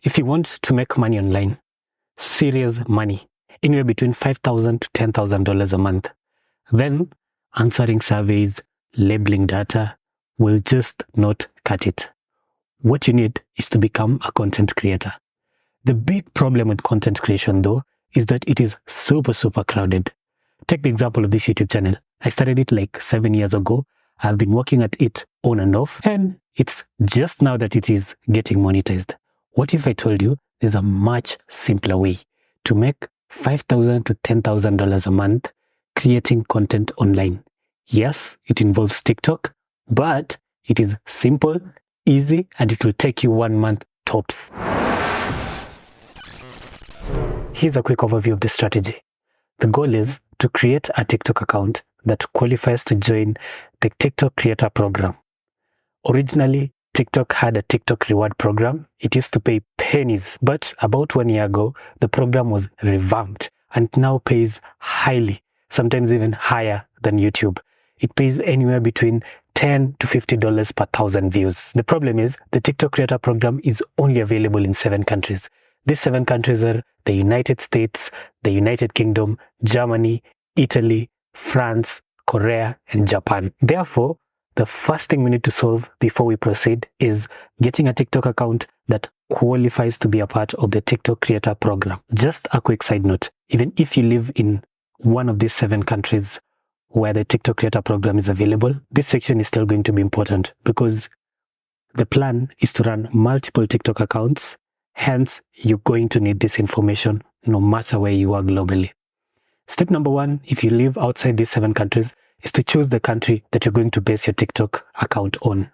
if you want to make money online, serious money, anywhere between $5,000 to $10,000 a month, then answering surveys, labeling data will just not cut it. What you need is to become a content creator. The big problem with content creation, though, is that it is super crowded. Take the example of this YouTube channel. I started it like 7 years ago. I've been working at it on and off, and it's just now that it is getting monetized. What if I told you there's a much simpler way to make $5,000 to $10,000 a month creating content online? Yes, it involves TikTok, but it is simple, easy, and it will take you 1 month tops. Here's a quick overview of the strategy. The goal is to create a TikTok account that qualifies to join the TikTok Creator Program. Originally, TikTok had a TikTok reward program. It used to pay pennies, but about 1 year ago, the program was revamped and now pays highly, sometimes even higher than YouTube. It pays anywhere between $10 to $50 per 1,000 views. The problem is the TikTok Creator Program is only available in 7 countries. These 7 countries are the United States, the United Kingdom, Germany, Italy, France, Korea, and Japan. Therefore, the first thing we need to solve before we proceed is getting a TikTok account that qualifies to be a part of the TikTok Creator Program. Just a quick side note, even if you live in one of these 7 countries where the TikTok Creator Program is available, this section is still going to be important because the plan is to run multiple TikTok accounts. Hence, you're going to need this information no matter where you are globally. Step number 1, if you live outside these 7 countries, is to choose the country that you're going to base your TikTok account on.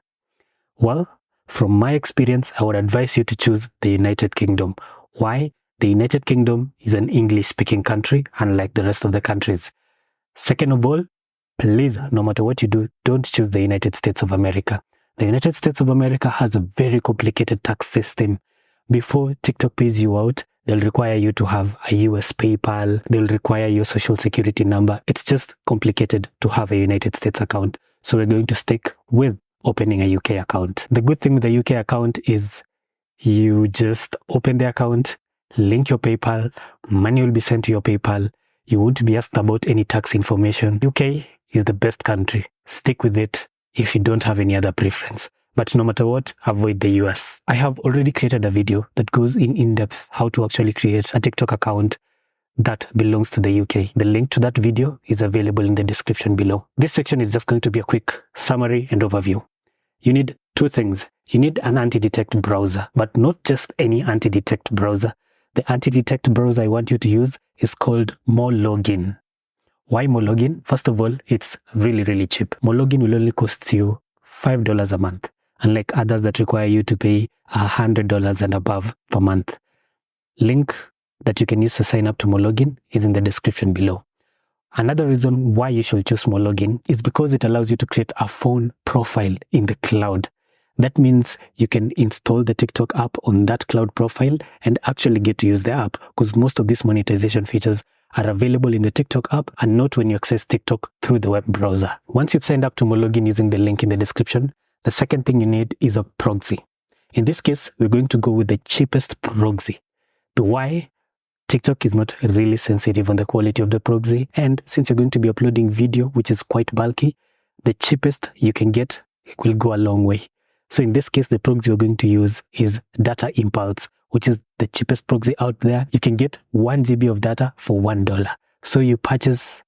Well, from my experience, I would advise you to choose the United Kingdom. Why? The United Kingdom is an English-speaking country, unlike the rest of the countries. Second of all, please, no matter what you do, don't choose the United States of America. The United States of America has a very complicated tax system. Before TikTok pays you out, they'll require you to have a US PayPal. They'll require your social security number. It's just complicated to have a United States account. So we're going to stick with opening a UK account. The good thing with the UK account is you just open the account, link your PayPal, money will be sent to your PayPal. You won't be asked about any tax information. UK is the best country. Stick with it if you don't have any other preference. But no matter what, avoid the US. I have already created a video that goes in depth how to actually create a TikTok account that belongs to the UK. The link to that video is available in the description below. This section is just going to be a quick summary and overview. You need 2 things. You need an anti-detect browser, but not just any anti-detect browser. The anti-detect browser I want you to use is called Mologin. Why Mologin? First of all, it's really cheap. Mologin will only cost you $5 a month, unlike others that require you to pay $100 and above per month. Link that you can use to sign up to Mologin is in the description below. Another reason why you should choose Mologin is because it allows you to create a phone profile in the cloud. That means you can install the TikTok app on that cloud profile and actually get to use the app, because most of these monetization features are available in the TikTok app and not when you access TikTok through the web browser. Once you've signed up to Mologin using the link in the description, the second thing you need is a proxy. In this case, we're going to go with the cheapest proxy. Why? TikTok is not really sensitive on the quality of the proxy, and since you're going to be uploading video, which is quite bulky, the cheapest you can get will go a long way. So in this case, the proxy we're going to use is Data Impulse, which is the cheapest proxy out there. You can get 1 GB of data for $1. So you purchase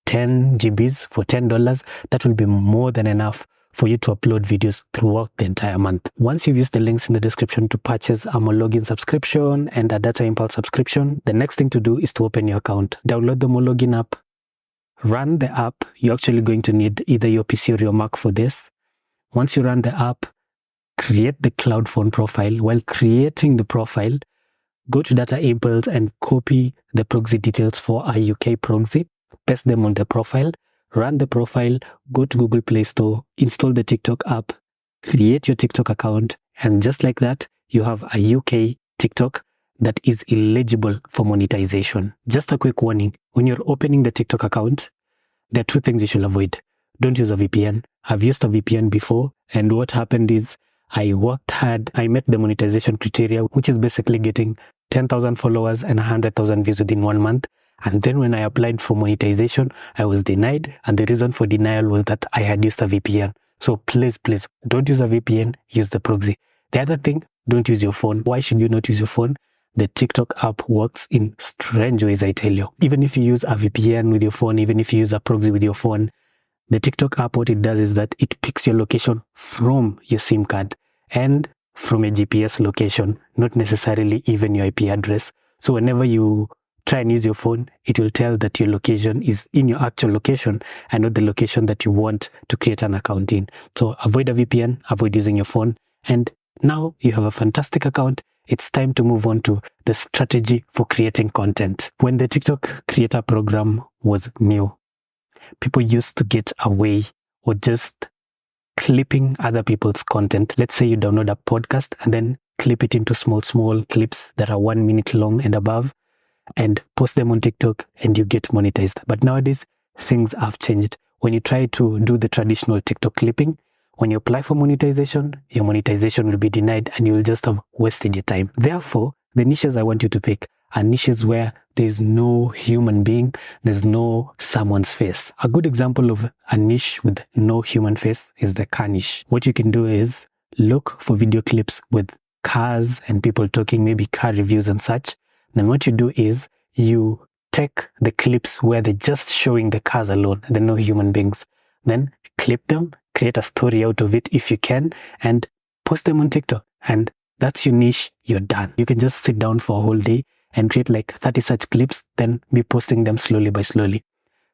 10 GBs for $10. That will be more than enough for you to upload videos throughout the entire month. Once you've used the links in the description to purchase a Mologin subscription and a Data Impulse subscription, the next thing to do is to open your account. Download the Mologin app, run the app. You're actually going to need either your PC or your Mac for this. Once you run the app, create the cloud phone profile. While creating the profile, go to Data Impulse and copy the proxy details for a UK proxy, paste them on the profile, run the profile, go to Google Play Store, install the TikTok app, create your TikTok account, and just like that, you have a UK TikTok that is eligible for monetization. Just a quick warning, when you're opening the TikTok account, there are 2 things you should avoid. Don't use a VPN. I've used a VPN before, and what happened is I worked hard. I met the monetization criteria, which is basically getting 10,000 followers and 100,000 views within 1 month. And then when I applied for monetization, I was denied. And the reason for denial was that I had used a VPN. So please, don't use a VPN, use the proxy. The other thing, don't use your phone. Why should you not use your phone? The TikTok app works in strange ways, I tell you. Even if you use a VPN with your phone, even if you use a proxy with your phone, the TikTok app, what it does is that it picks your location from your SIM card and from a GPS location, not necessarily even your IP address. So whenever you try and use your phone, it will tell that your location is in your actual location and not the location that you want to create an account in. So avoid a VPN, avoid using your phone, and now you have a fantastic account. It's time to move on to the strategy for creating content. When the TikTok creator program was new, people used to get away with just clipping other people's content. Let's say you download a podcast and then clip it into small clips that are 1 minute long and above and post them on TikTok and you get monetized. But nowadays, things have changed. When you try to do the traditional TikTok clipping, when you apply for monetization, your monetization will be denied and you will just have wasted your time. Therefore, the niches I want you to pick are niches where there's no human being, there's no someone's face. A good example of a niche with no human face is the car niche. What you can do is look for video clips with cars and people talking, maybe car reviews and such. Then what you do is you take the clips where they're just showing the cars alone, there are no human beings. Then clip them, create a story out of it if you can, and post them on TikTok. And that's your niche, you're done. You can just sit down for a whole day and create like 30 such clips, then be posting them slowly by slowly.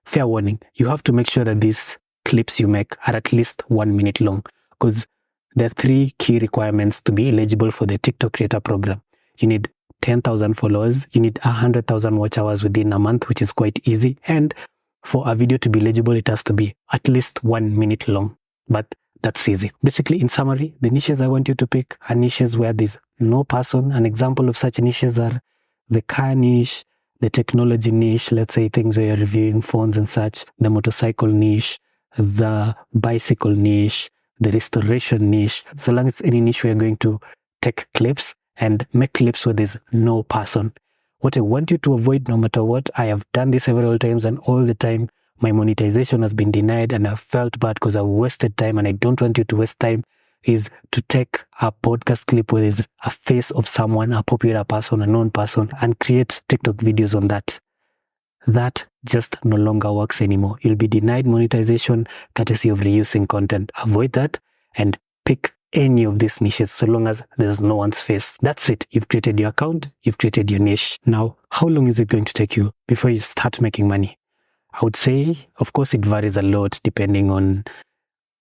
Fair warning, you have to make sure that these clips you make are at least 1 minute long, because there are 3 key requirements to be eligible for the TikTok creator program. You need 10,000 followers, you need 100,000 watch hours within a month, which is quite easy. And for a video to be eligible, it has to be at least 1 minute long. But that's easy. Basically, in summary, the niches I want you to pick are niches where there's no person. An example of such niches are the car niche, the technology niche, let's say things where you're reviewing phones and such, the motorcycle niche, the bicycle niche, the restoration niche. So long as any niche where you're going to take clips and make clips where there's no person. What I want you to avoid, no matter what, I have done this several times and all the time, my monetization has been denied and I felt bad because I wasted time and I don't want you to waste time, is to take a podcast clip where there's a face of someone, a popular person, a known person, and create TikTok videos on that. That just no longer works anymore. You'll be denied monetization courtesy of reusing content. Avoid that and pick any of these niches so long as there's no one's face. That's it. You've created your account, you've created your niche. Now, how long is it going to take you before you start making money? I would say, of course, it varies a lot depending on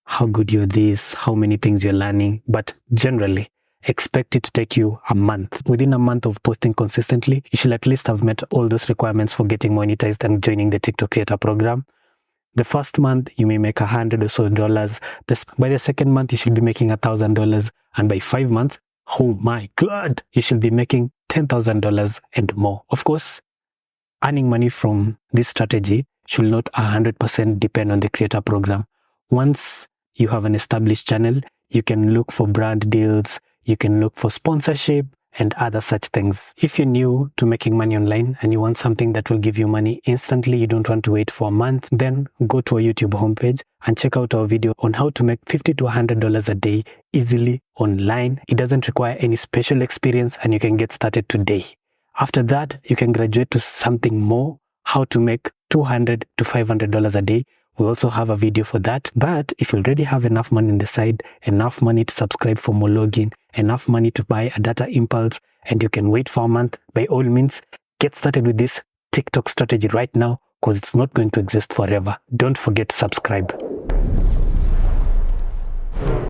how good you're this, how many things you're learning, but generally, expect it to take you a month. Within a month of posting consistently, you should at least have met all those requirements for getting monetized and joining the TikTok creator program. The first month, you may make $100 or so. By the second month, you should be making $1,000. And by 5 months, oh my God, you should be making $10,000 and more. Of course, earning money from this strategy should not 100% depend on the creator program. Once you have an established channel, you can look for brand deals, you can look for sponsorship and other such things. If you're new to making money online and you want something that will give you money instantly, you don't want to wait for a month, then go to our YouTube homepage and check out our video on how to make $50 to $100 a day easily online. It doesn't require any special experience and you can get started today. After that, you can graduate to something more, how to make $200 to $500 a day. We also have a video for that. But if you already have enough money on the side, enough money to subscribe for more login, enough money to buy a data impulse, and you can wait for a month, by all means, get started with this TikTok strategy right now because it's not going to exist forever. Don't forget to subscribe.